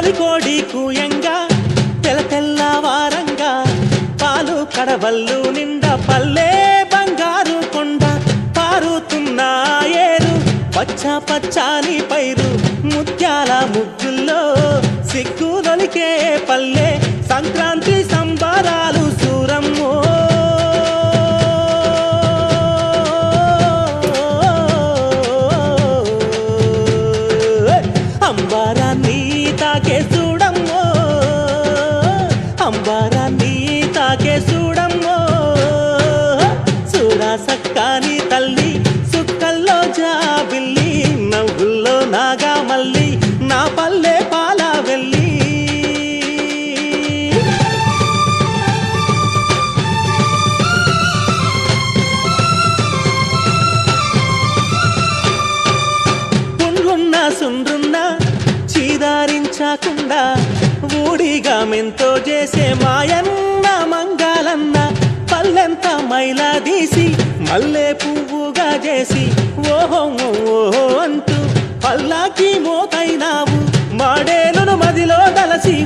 తొలి కోడి కూయంగా తెల్లవారంగా పాలు కడవల్లు నిండా పల్లె బంగారు కొండ పారుతున్న ఏరు పచ్చ పచ్చాని పైరు ముత్యాల ముగ్గుల్లో సిగ్గులొలికే పల్లె సంక్రాంతి సంబరాలు సూరమ్మో అంబారాన్ని తాకే చూడమ్మో అంబారాన్ని తాకే చూడమ్మో చూడా సక్కాని తల్లి సుక్కల్లో జాబిల్లి నవ్వుల్లో నాగా మల్లి నా పల్లె పాల వెళ్ళి పుండ్లున్న సుండ్రున్న చీదారించకుండా ఊడిగా మెంతో చేసే మాయన్న మంగాలన్న పల్లెంత మైలా తీసి మల్లె పువ్వుగా చేసి ఓహో ఓహో అంటూ పల్లాకి మోతైనావు మాడేలును మదిలో దలసి